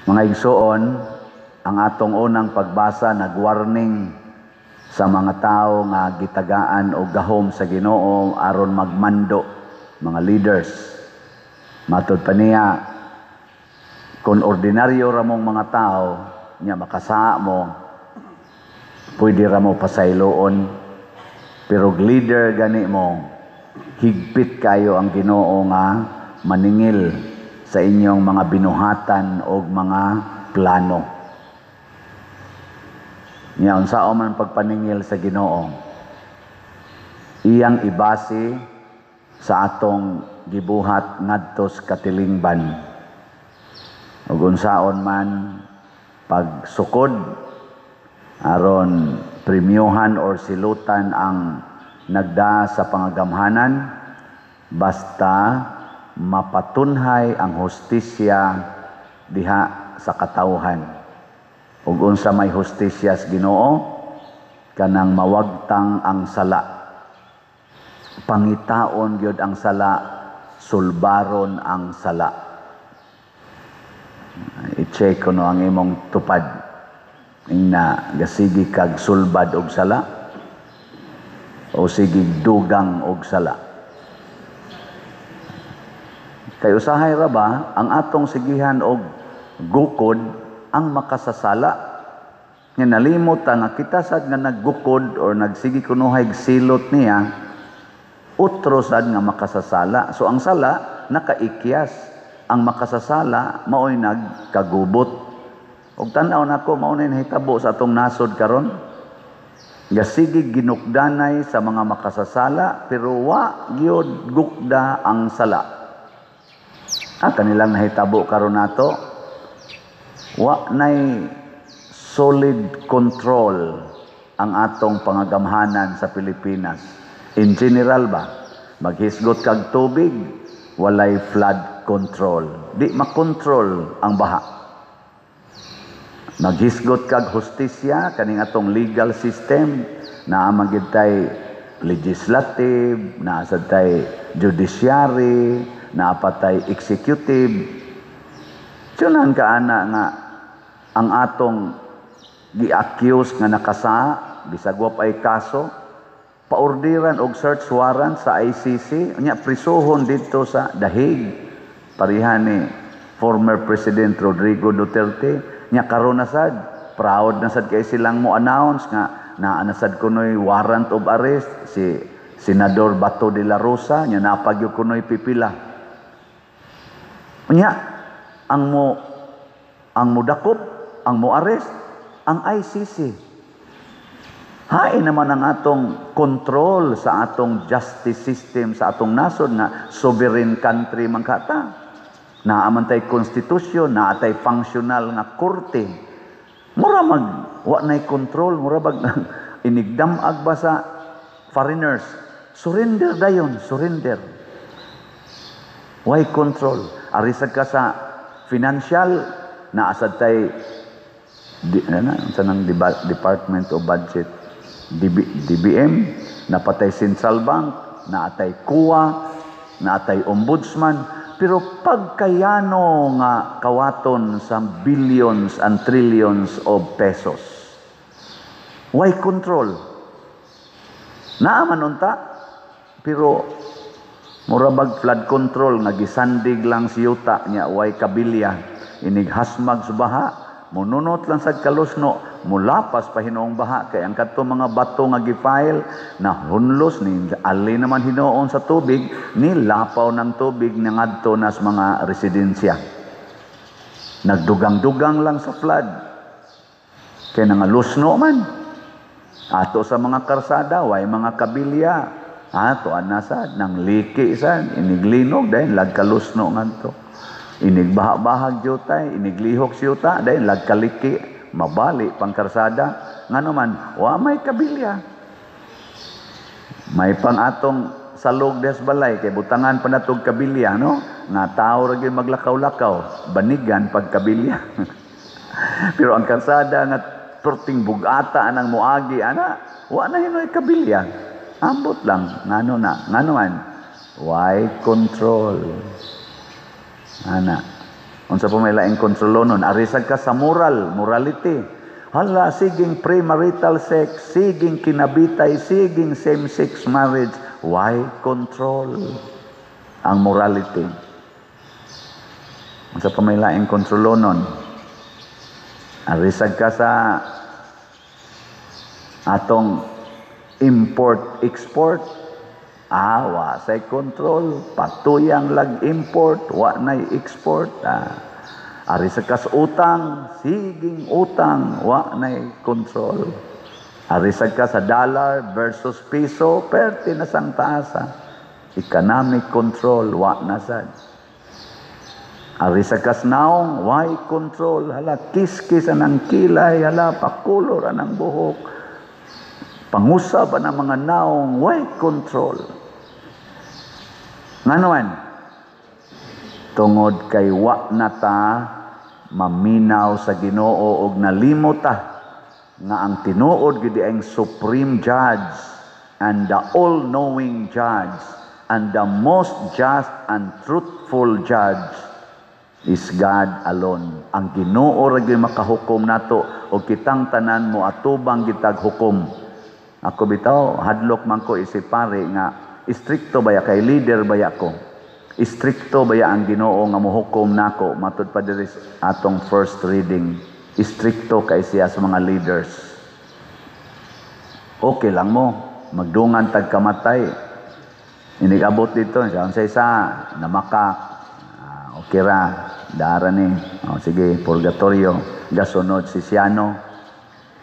Mga igsoon, ang atong unang pagbasa nag-warning sa mga tao nga gitagaan o gahom sa Ginoo aron magmando, mga leaders. Matud pa niya, kung ordinaryo ramong mga tao, niya makasaa mo, pwede ramo pasayloon, pero leader gani mo, higpit kayo ang Ginoo nga maningil sa inyong mga binuhatan o mga plano. Nya unsa man pagpaningil sa Ginoo, iyang ibase sa atong gibuhat ngadto sa katilingban. Ug unsaon man pagsukod aron premyohan or silutan ang nagda sa pangagamhanan, basta mapatunhay ang hustisya diha sa katawhan. Ug unsa may hustisya sa Ginoo, kanang mawagtang ang sala, pangitaon gyud ang sala, sulbaron ang sala. I-check kuno ang imong tupad, na gasigi kag sulbad og sala o sige dugang og sala. Kay usahay ra ba ang atong sigihan og gukod ang makasasala. Nga nalimot nga kita sad nga naggukod or nagsigi kunuhay silot niya, utro sad nga makasasala. So ang sala nakaikyas, ang makasasala mao'y nagkagubot. Og tan-aw nako mao nay nahitabo sa atong nasod karon. Gasigi ginukdanay sa mga makasasala pero wa gyud gukda ang sala. Kanilang nahitabo karon nato, wa nay solid control ang atong pangagamhanan sa Pilipinas. In general ba, maghisgot kag tubig, walay flood control. Di makontrol ang baha. Maghisgot kag hustisya, kaning atong legal system, naa man gid tay legislative, naa sad tay judiciary, naapatay executive. Tunan ka ana nga ang atong gi-accuse nga nakasa, bisag wa pay kaso, paordiran og search warrant sa ICC, nya prisuhon dito sa The Hague. Parihan ni former President Rodrigo Duterte, nya karon na sad, proud na sad kay silang mo announce nga naa na sad kunoy warrant of arrest si Senador Bato de la Rosa, nya napagyo kunoy pipila. Nya ang mo dakop, ang mo arrest, ang ICC. Hain naman ang atong control sa atong justice system sa atong nasod nga sovereign country man kata. Naaman tay konstitusyon, naatay functional nga korte. Mura wa nay control, mura bag inigdamag ba sa foreigners. Surrender dayon, surrender. Why control? Arisag ka sa financial, naasad tay Department of Budget, DBM, napatay Central Bank, naatay COA, naatay Ombudsman, pero pagkayano nga kawaton sa billions and trillions of pesos. Why control? Naaman unta, pero murabag flood control nga gisandig lang si yuta nya way kabilya, inig hasmag sa baha, mununot lang sa kalusno, mulapas pa hinoong baha kay ang kadto mga bato nga gifile na hunlos ni ali naman hinoon sa tubig, ni lapaw ng tubig nga ngadto nas mga residensya. Nagdugang-dugang lang sa flood. Kay nangalusno man. Ato sa mga karsada way mga kabilya. Tuan na sad, nang liki sad, iniglinog, dahil lagkalusno nganto. Inigbaha-bahag jutay, iniglihok siyuta, dahil lagkaliki, mabali pangkarsada. Nga naman, wa may kabilya. May pang atong salog des balay, kay butangan pa natog kabilya, no? Nga tao rin maglakaw-lakaw, banigan pag kabilya. Pero ang karsada nga turting bugata anang muagi, wa na hinoy kabilya. Ambot lang, ngano man, why control? Ana, Unsa pa may laing kontrolonon? Arisag ka sa morality. Hala, siging premarital sex, siging kinabitay, siging same-sex marriage. Why control ang morality? Unsa pa may laing kontrolonon? Arisag ka sa atong import-export. Wa say control. Patuyang lag-import, wa nay export. Ari sa kas utang, siging utang, wa nay control. Ari sa ka sa dollar versus piso, perti na sang taasa. Economic control, wa na sad. Ari sa kas naong, why control? Hala, kiskis anang kilay, hala, pakulor anang buhok. Pangusab ang mga naong, why control? Nganuan, tungod kay wa na ta maminaw sa Ginoo og nalimot ta nga ang tinuod gid ang supreme judge and the all-knowing judge and the most just and truthful judge is God alone. Ang Ginoo ra gyud makahukom nato og kitang tanan mo atubang gitag hukom. Ako bitaw hadlok man ko isip pare nga istrikto baya kay leader baya ko. Istrikto baya ang Ginoo nga mohukom nako matud pa diri atong first reading. Istrikto kay siya sa mga leaders. Okay lang mo magdungan tag kamatay. Inigabot dito sa isa namakak. Okay ra dara ni. Sige purgatorio gasunod si Siano.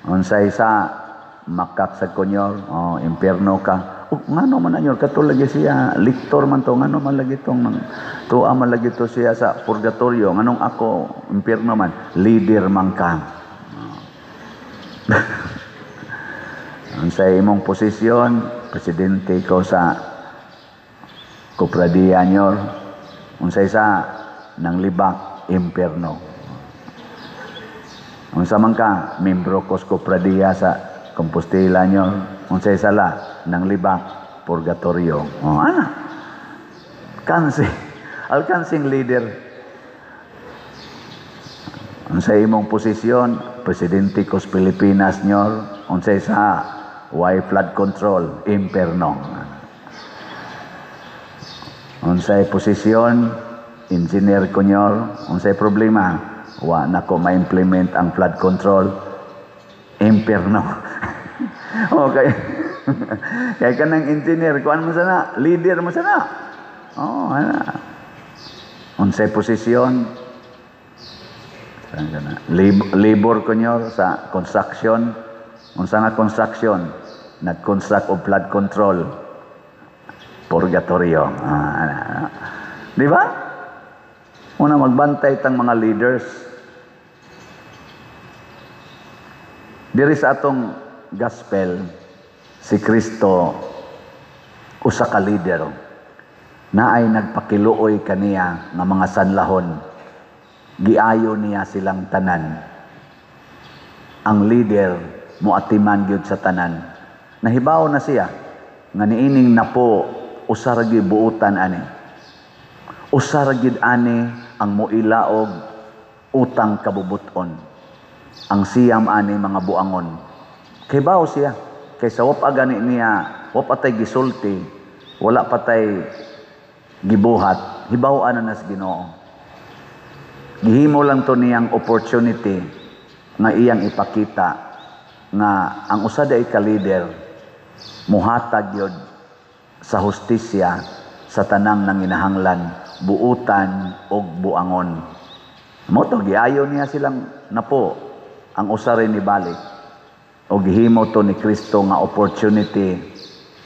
Unsay isa makak sa konyor, impierno ka. Ngano man anyor katulad siya liktor man to, ngano man lagi tong tuwa man lagi to siya sa purgatorio, nganong ako impierno man leader man ka. Ang sa imong posisyon presidente ko sa Kupradiya nyor, unsay sa nang libak impierno. Unsa man ka membro ko sa Kupradiya sa Compostela nyor, unsay sala nang libak purgatorio. Ana alkansing leader. Unsay imong posisyon presidente ko sa Pilipinas nyor, unsay sa why flood control impierno. Unsay posisyon engineer ko nyor, unsay problema wa nako ma-implement ang flood control impierno. Okay. Kaya ka ng engineer, kuan mo sana, leader mo sana. Ana. Unsay posisyon? Labor ko nyo sa construction. Unsa nga construction? Nag-construct of flood control. Purgatorio. Di ba? Una magbantay tang mga leaders. Diri sa atong gospel, si Kristo usa ka leader na ay nagpakiluoy kaniya nga mga sanlahon. Giayo niya silang tanan. Ang leader moatiman gyud sa tanan. Nahibaw na siya nga niining napo usa ra gyud buutan ani. Usa ra gyud ani ang moilaog utang kabubuton. Ang siyam ani mga buangon. Kay bao siya, kay sa wap agani niya, wap patay gisulti, wala patay gibuhat, hibaw-an na nas Ginoo. Gihimo lang to niyang opportunity nga iyang ipakita nga ang usa day ka leader muhatag yod sa hustisya sa tanang nanginahanglan, buutan og buangon. Mo to giayo niya silang napo ang usa rin ni balik. O gihimo to ni Kristo nga opportunity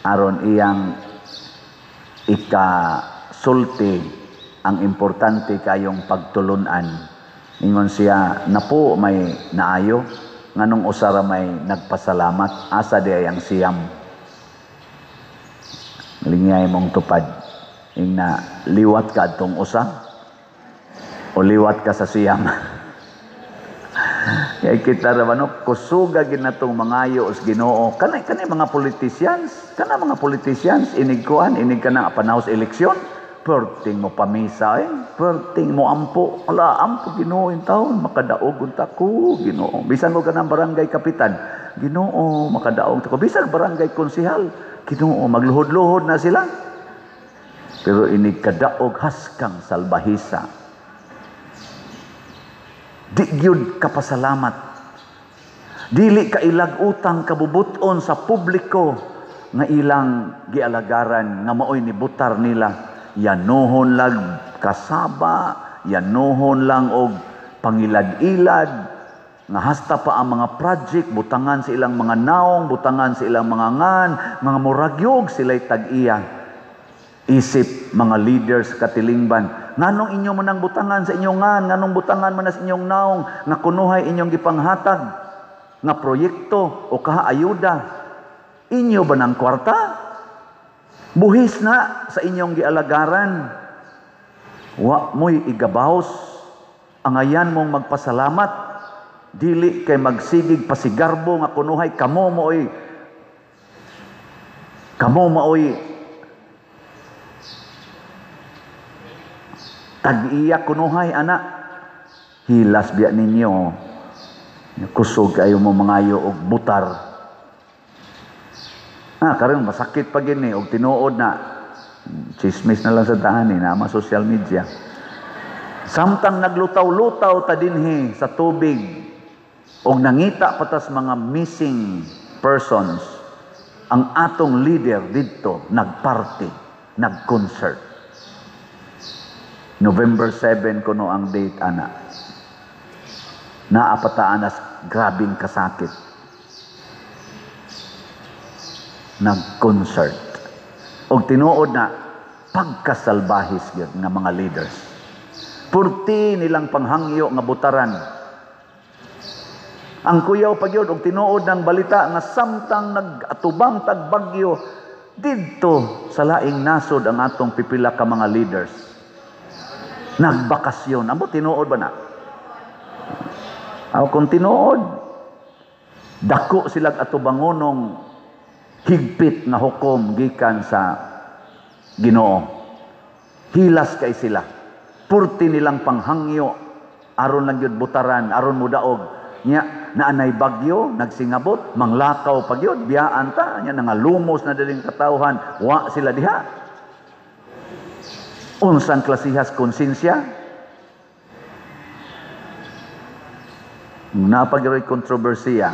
aron iyang ikasulti ang importante kayong pagtulunan. Ingon siya, napo may naayo, nganong usara may nagpasalamat, asa di ang siyam. Lingay mong tupad. Ing na liwat ka atong usa o liwat ka sa siyam. Kaya kita naman, kusuga ginatong mangayo os Ginoo. Kanay mga politicians, inigkuan, inig ka na panahos eleksyon. perting mo pamisa, perting mo ampo. Ala, ampo Ginoo in taon, makadaog unta ko, Ginoo. Bisan mo ka ng barangay kapitan, Ginoo, makadaog ko. Bisan barangay konsihal, Ginoo, magluhod-luhod na sila. Pero ini kadaog haskang salbahisa. Di gyud kapasalamat. Dili ka ilag utang kabubuton sa publiko nga ilang gialagaran nga maoy ni butar nila. Yanuhon lang kasaba, yanuhon lang og pangilad-ilad, nga hasta pa ang mga project, butangan sa ilang mga naong, butangan sa ilang mga ngan, mga muragyog sila'y tag-iya. Isip mga leaders katilingban, nganong inyo man ang butangan sa inyong ngan, nganong butangan man sa inyong naong, nga kunuhay inyong gipanghatag, nga proyekto o kaha-ayuda. Inyo ba ng kwarta? Buhis na sa inyong gialagaran. Wa mo'y igabahos. Angayan mong magpasalamat. Dili kay magsigig pasigarbo nga kunuhay. Kamo maoy tag-iya kunuhay, anak. Hilas biya ninyo. Kusog kayo mo mangayo og butar. Karon masakit pa gini og tinuod na chismis na lang sa daan na mga social media. Samtang naglutaw-lutaw ta dinhi sa tubig og nangita patas mga missing persons, ang atong leader didto nagparty, nagconcert. November 7 kuno ang date, ana. Naapataan as grabing kasakit. Nag-concert. O tinuod na pagkasalbahis yun ng mga leaders. Purti nilang panghangyo nga butaran. Ang kuyaw pag yun, og tinuod ng balita nga samtang nag-atubang tagbagyo, didto sa laing nasod ang atong pipila ka mga leaders. Nagbakasyon. Amo tinuod ba na? Kung tinuod, dako silang atubangonong higpit nga hukom gikan sa Ginoo. Hilas kay sila. Purti nilang panghangyo aron lang gyud butaran, aron mudaog. Nya naanay bagyo, nagsingabot, manglakaw pag yun, biyaan ta, nya nangalumos na daling katawhan, wa sila diha. Unsang klasihas konsensya? Napagyoy kontrobersiya,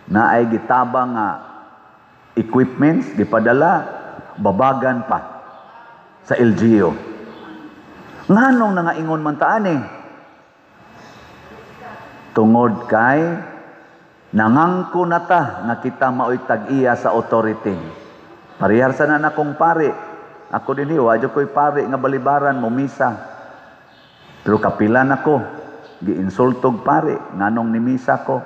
naay gitabang nga equipments, gipadala, babagan pa sa LGU. Nganong nangaingon man taan tungod kay nangangko na ta nga kita maoy tag-iya sa authority. Parihar sa na akong pare. Ako din wadyo ko'y pare nga balibaran mo misa. Pero kapilan ako, giinsultog pare, nganong ni misa ko.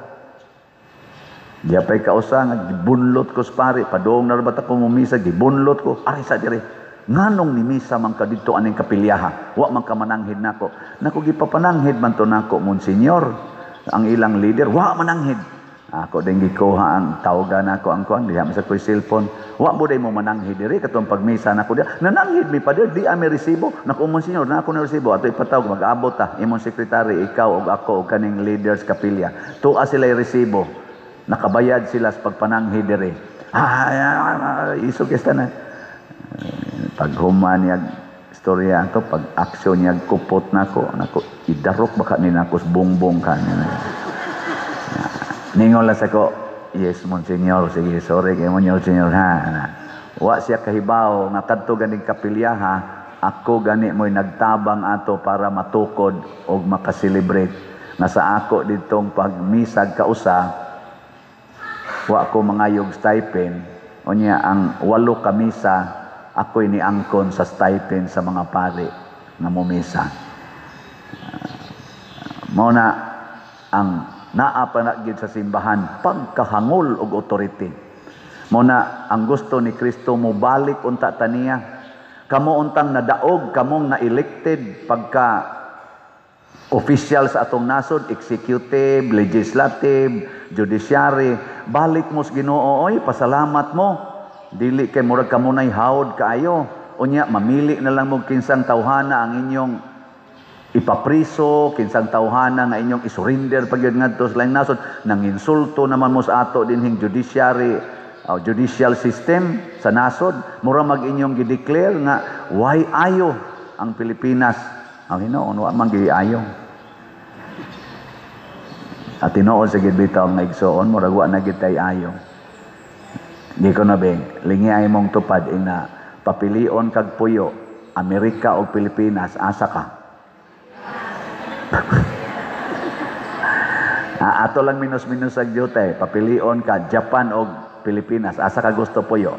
Diya pa'y kausa nga gibunlot ko sa pare, padong narabat ako mumisa, gibunlot ko, ari sa dire. Nganong ni misa man ka dito aning kapilyaha, wa man ka mananghid nako. Nako gipapananghid man to nako, Monsignor, ang ilang leader, wa mananghid. Ako din gikuha ang tawagan nako ang kuan, diha sa ko'y cellphone. Wa mo day mo mananghid dire katong pagmisa nako diha. Nananghid mi pa dire, di ami resibo. Nako Monsignor, na ako na resibo, ato ipatawag mag-abot ta, imong sekretary, ikaw ug ako ug kaning leaders kapilya. Tuwa sila resibo. Nakabayad sila sa pagpananghid dire. Isog esta na. Pag human niya istorya to, pag aksyon niya kupot nako, idarok baka ni nako bongbong ka. Ningon lang sa ko, yes, Monsignor, sige, sorry kay Monsignor ha. Wa siya kahibaw nga kadto ganing kapilyaha, ako gani mo'y nagtabang ato para matukod o makaselebrate. Nga sa ako ditong pagmisag kausa, wa ko mangayog stipend. O niya, ang 8 kamisa, ako'y niangkon sa stipend sa mga pare nga mumisa. Muna, ang naapanagid sa simbahan, pagkahangol og authority. Muna, ang gusto ni Kristo mo balik unta taniya. Kamo untang nadaog, kamong na-elected pagka official sa atong nasod, executive, legislative, judiciary, balik mo sa Ginoo, oy, pasalamat mo. Dili kay murag kamunay hawd kaayo. unya mamili na lang mo kinsang tawhana ang inyong ipapriso, kinsang tawhana nga inyong isurrender pag yun ngadto sa laing nasod, nang insulto naman mo sa ato dinhing judicial system sa nasod, mura mag inyong gideclare nga why ayo ang Pilipinas. Ang hinoon wa man giayo. At tinuod sa gid bitaw nga igsoon, murag wa na gid tay ayo. Di ko na beng, lingi ay mong tupad ina papilion kag puyo, Amerika o Pilipinas, asa ka? Ato lang minus-minus ang jutay, papilion ka Japan o Pilipinas, asa ka gusto puyo?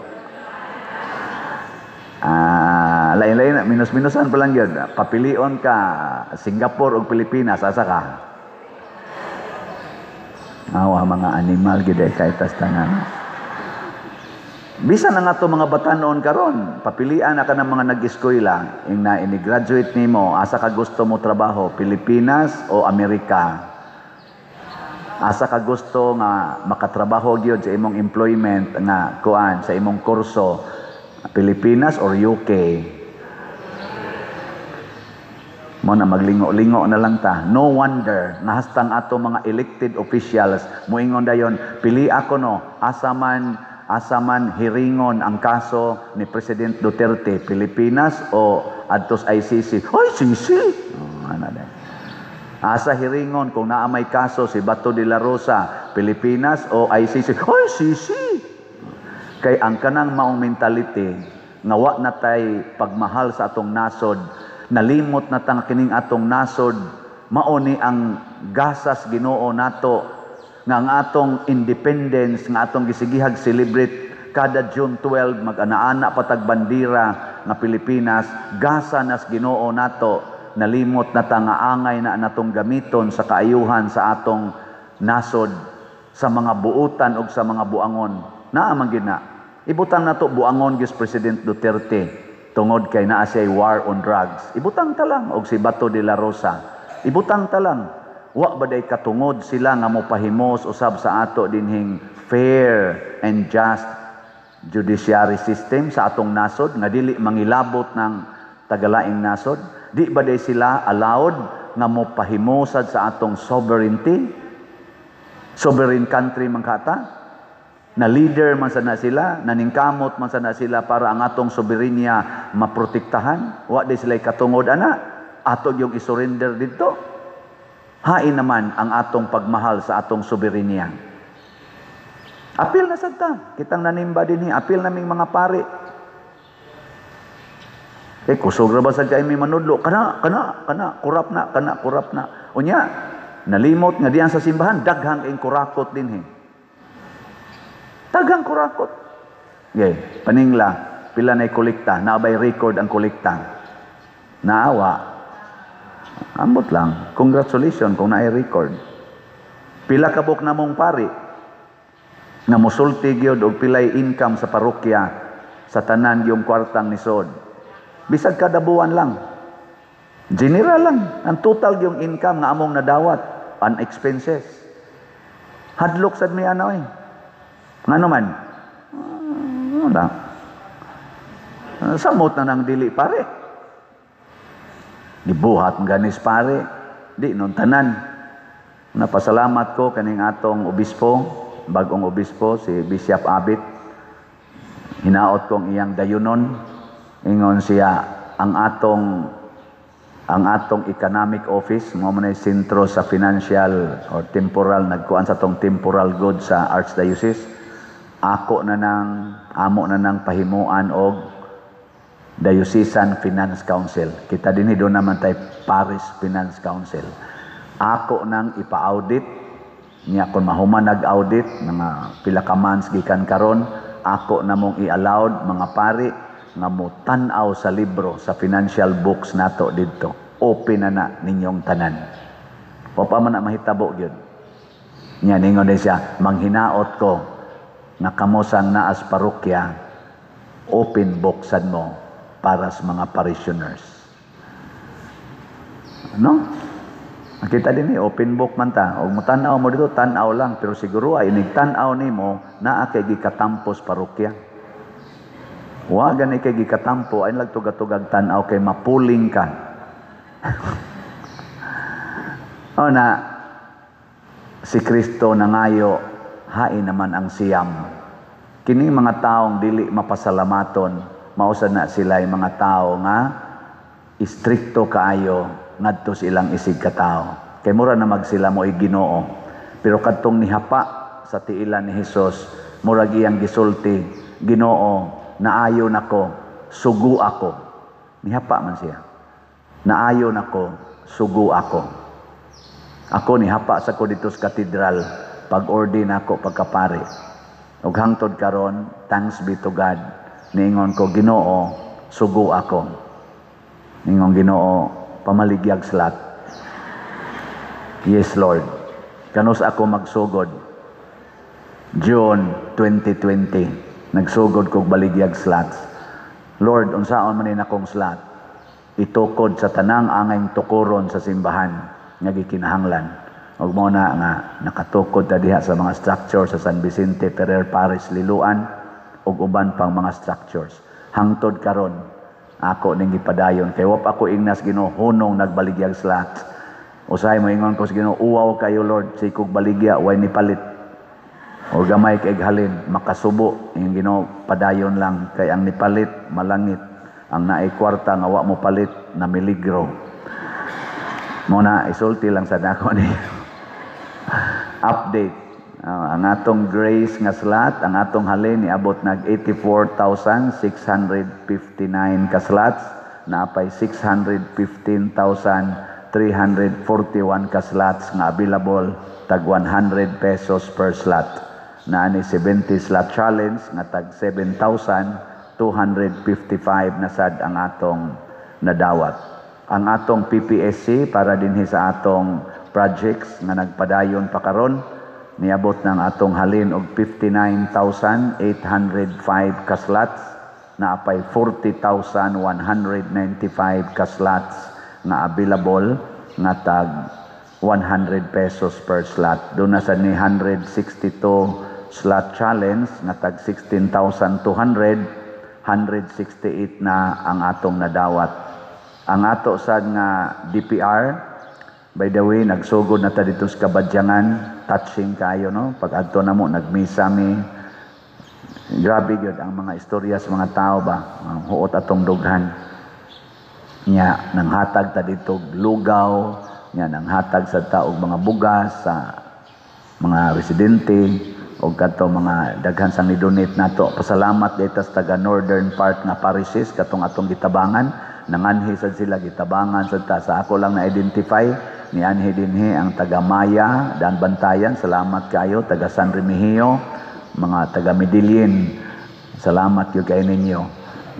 Lain-lain, minus-minusan pa lang yun. Papilion ka Singapore o Pilipinas, asa ka? Mga animal gid kay tas tanan. Bisan na nga to mga batanon karon, papilian na ka ng mga nag-eskwela, ini-graduate nimo, asa ka gusto mo trabaho, Pilipinas o Amerika? Asa ka gusto nga makatrabaho gyud sa imong employment nga kuan sa imong kurso, Pilipinas or UK? Mo na maglingo-lingo na lang ta. No wonder nga hastang ato mga elected officials moingon dayon, pili ako no, asa man hiringon ang kaso ni President Duterte, Pilipinas o adtos ICC? ICC? Asa hiringon kung naa may kaso si Bato de la Rosa, Pilipinas o ICC? ICC! Kay ang kanang maong mentality nga wa na tay pagmahal sa atong nasod, nalimot na tang kining atong nasod, mao ni ang gasas Ginoo nato nga ang atong independence nga atong gisigihag celebrate kada June 12 mag-ana-ana patag bandira nga Pilipinas, gasa nas Ginoo nato, nalimot na ta nga angay na natong gamiton sa kaayuhan sa atong nasod, sa mga buutan o sa mga buangon. Naa man gid na ibutang nato buangon gis President Duterte tungod kay naa siya war on drugs. Ibutang ta lang og si Bato de la Rosa, ibutang ta lang. Wa ba day katungod sila nga mopahimos usab sa ato dinhing fair and just judiciary system sa atong nasod nga dili mangilabot ng tagalaing nasod? Di ba day sila allowed nga mopahimosad sa atong sovereignty? Sovereign country man kata? Na leader man sana sila, naningkamot man sana sila para ang atong soberenya maprotektahan? Wa day sila katungod ana? Ato yung isurrender dito? Hain naman ang atong pagmahal sa atong soberenya. Apil na sagta, kitang nanimba din apil naming mga pari. Kusog ra ba sa kay may manudlo? Kana, kurap na. Unya, nalimot nga diyan sa simbahan, daghang ing kurakot din Daghang kurakot. Paningla, pila na'y kolekta, naabay record ang kolekta. Naawa. Ambot lang. Congratulations kung naay record. Pila kabuk na mong pari nga musulti gyud og pilay income sa parokya sa tanan yung kwartang nisod. Bisag kada buwan lang. General lang ang total yung income nga among nadawat on expenses. Hadlok sad mi ano Ngano man? Wala. Samot na nang dili pare. Gibuhat ganis pare, di nun tanan. Napasalamat ko kaning atong obispo, bagong obispo si Bishop Abit. Hinaot kong iyang dayunon, ingon siya ang atong economic office, mo man sentro sa financial or temporal, nagkuan sa tong temporal goods sa Archdiocese. Amo na nang pahimuan og Diocesan Finance Council. Kita din doon naman tayo Parish Finance Council. Ako nang ipa-audit, niya kung mahuman nag-audit, mga pila ka months gikan karon, ako na mong i-allowed mga pari nga mo tan-aw sa libro, sa financial books nato didto. Open na ninyong tanan. O pa man na mahitabo gyud. Nya ningon din siya, manghinaot ko na kamosang naas parokya, open booksan mo para sa mga parishioners. Ano? Nakita din open book man ta. O mutanaw mo dito, tanaw lang. Pero siguro ay nagtanaw ni mo na kay gikatampos parokya. Wa gani kay gikatampo ay nagtugag-tugag tan-aw kay mapuling ka. O na si Kristo nangayo hain naman ang siyam. Kining mga taong dili mapasalamaton mausad na sila mga tao nga istrikto kaayo ngadto silang isig ka tao. Kay mura na magsila mo Ginoo. Pero kadtong nihapa sa tiilan ni Hesus, mura giyang gisulti, Ginoo, naayo nako, sugo ako. Nihapa man siya. Naayo nako, sugo ako. Ako nihapa sa ko dito sa katedral, pag-ordin ako pagkapari. Ug hangtod karon, thanks be to God, niingon ko, Ginoo, sugo ako. Niingon Ginoo, pamaligyag slat. Yes, Lord. Kanus ako magsugod. June 2020, nagsugod kog baligyag slots. Lord, unsaon man ni akong slot? Itukod sa tanang angay tukuron sa simbahan nga gikinahanglan. Ug mao na nga nakatukod ta diha sa mga structure sa San Vicente Ferrer Parish Liloan ug uban pang mga structures. Hangtod karon ako ning gipadayon kay wap ako ingnas Ginoo hunong nagbaligyag slots. Usahay mo ingon ko sa Ginoo, uwaw kayo Lord, sikog baligya way ni palit. O gamay kay halin makasubo yung Ginoo padayon lang kay ang nipalit malangit. Ang naay kwarta nga wa mo palit na miligro. Muna isulti lang sa dako ni update. Ang atong grace nga slot, ang atong halin niabot nag 84,659 ka slots, naapay 615,341 ka slots nga available, tag 100 pesos per slot. Naani 70 slot challenge nga tag 7,255 na sad ang atong nadawat. Ang atong PPSC para dinhi sa atong projects nga nagpadayon pa karon niabot ng atong halin og 59,805 ka slots, naapay 40,195 ka slots nga available nga tag 100 pesos per slot. Doon na sa ni 162 slot challenge nga tag 16,200, 168 na ang atong nadawat. Ang ato sad nga DPR, by the way, nagsugod na ta dito sa Kabadyangan, touching kayo, no? Pag adto na mo, nagmisa mi. Grabe yun ang mga istorya sa mga tao ba? Ang huot atong dughan. Nya, nang hatag ta dito lugaw, nya, nang hatag sa taog mga bugas sa mga residente, o kato mga daghan sang ni-donate nato. Pasalamat dito sa taga northern part nga parishes, katong atong gitabangan. Nanganhi sad sila gitabangan sad ta. Sa ako lang na-identify, ni anhi dinhi ang taga Maya, Dan Bantayan, salamat kayo, taga San Remigio, mga taga Medellin, salamat yung kayo ninyo.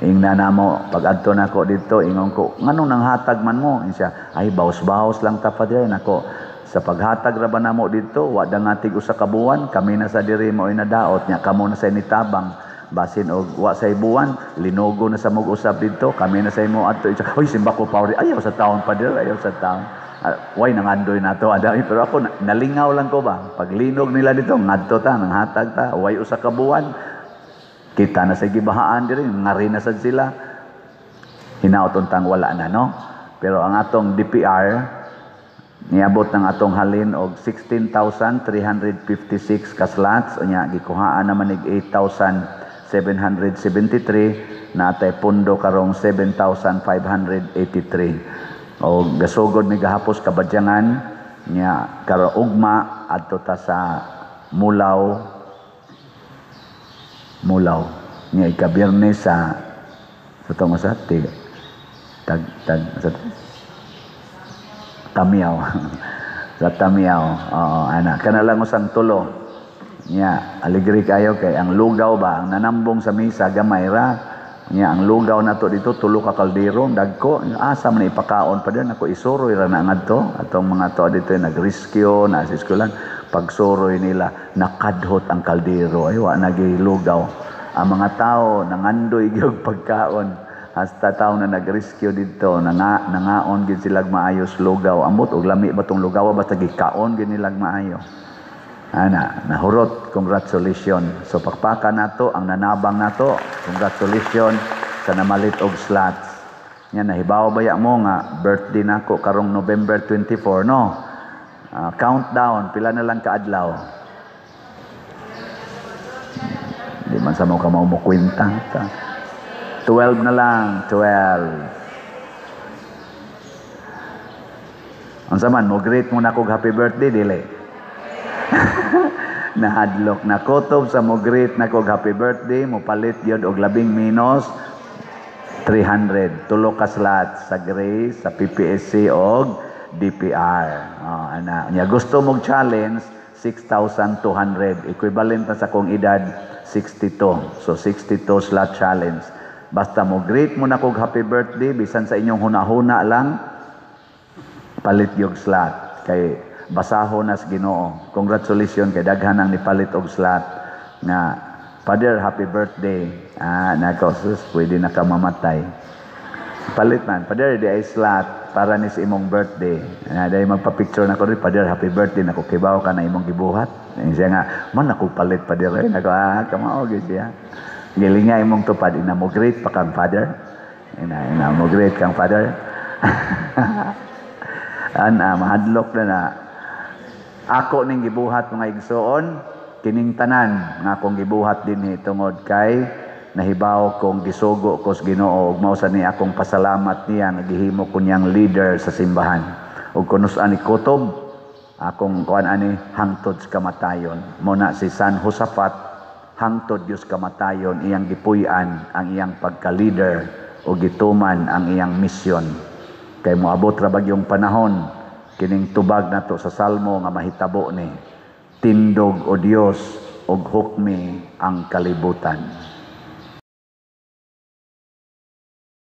Ingna na mo, pag adto na ko dito, ingon ko, nganong nang hatag man mo? Siya, ay, bawas-bawas lang ta pa dyan. Ako, sa paghatag ra ba na mo dito, wada nga tig usa ka buwan, kami na sa diri mo inadaot niya, kamo na sa initabang. Basin og wa sa ibuwan, linugo na sa mag-usap dito, kami na sa imo adto. Uy, simba ko pa, ayaw sa taon pa dito, ayaw sa taon. Way nangandoy na to, adami. Pero ako, nalingaw lang ko ba? Pag linog nila dito, ngadto ta, nang hatag ta, way usa ka buwan. Kita na sa gibahaan diri, ngari na sad sila. Hinaoton tang wala na, no? Pero ang atong DPR, niabot ng atong halin og 16,356 ka slots, unya gikuhaan naman ig 8,773, natay pundo karong 7,583. O gasugod ni gahapos Kabadyangan, nya karo ugma adto ta sa Mulaw nya ikabiyernes sa tong sa tag sa Tamiaw. Sa Tamiaw. Oo, anak. Kana lang usang tulo. Nya, aligri kayo kay ang lugaw ba, ang nanambong sa misa, gamay ra. Nya, ang lugaw na to dito, tulo ka kaldero, dagko. Asa man ipakaon pa din. Ako isuroy ra na nga to. Atong mga to dito, nag-rescue, na-assist ko lang. Pagsuroy nila, nakadhot ang kaldero. Ay, wa nagilugaw. Ang mga tao, nangandoy yung pagkaon. Hasta tao na nag-rescue dito, nangaon gid sila maayos lugaw. Amot og lami ba tong lugaw basta gikaon gid nila maayo. Ana, nahurot, congratulations. So pakpaka nato ang nanabang nato. Congratulations sa namalit og slots. Nya nahibaw baya mo nga birthday nako karong November 24 no. Countdown, pila na lang kaadlaw. Di man sa mo ka mo kwenta. 12 na lang, 12. Ang saman mo greet mo na kog happy birthday dili. Nahadlok na kutob sa mo greet na kog happy birthday, mo palit yun og labing minus 300. Tulo ka slots sa Grace, sa PPSC og DPR. Ana, nya gusto mong challenge 6,200. Equivalent na sa kong edad 62. So 62 slot challenge. Basta mo greet mo na kog happy birthday bisan sa inyong hunahuna lang palit yung slot kay basaho nas Ginoo. Congratulations kay daghan ang nipalit og slot nga Father, happy birthday. Nako sus, pwede na ka mamatay. Palit man, Father, di ay slot para ni sa imong birthday. Dahil magpa-picture na ko rin, Father, happy birthday. Nako, kibaw ka na imong gibuhat. Siya nga, man ako palit, Father. Nako, kamaog siya. Giling nga imong tupad, ina mo great pa kang Father. Ina mo great kang Father. Mahadlok na ako ning gibuhat mga igsoon, kining tanan nga akong gibuhat din tungod kay nahibaw kong gisugo ko sa Ginoo ug mao sa ni akong pasalamat niya nga gihimo ko niyang leader sa simbahan. Ug kunus-an ni kutob akong kuan ani hangtod sa kamatayon. Mo na si San Josafat hangtod Dios kamatayon iyang gipuy-an ang iyang pagka-leader ug gituman ang iyang misyon. Kay moabot ra bagyong panahon kining tubag nato sa Salmo nga mahitabo ni tindog o Dios og hukmi ang kalibutan.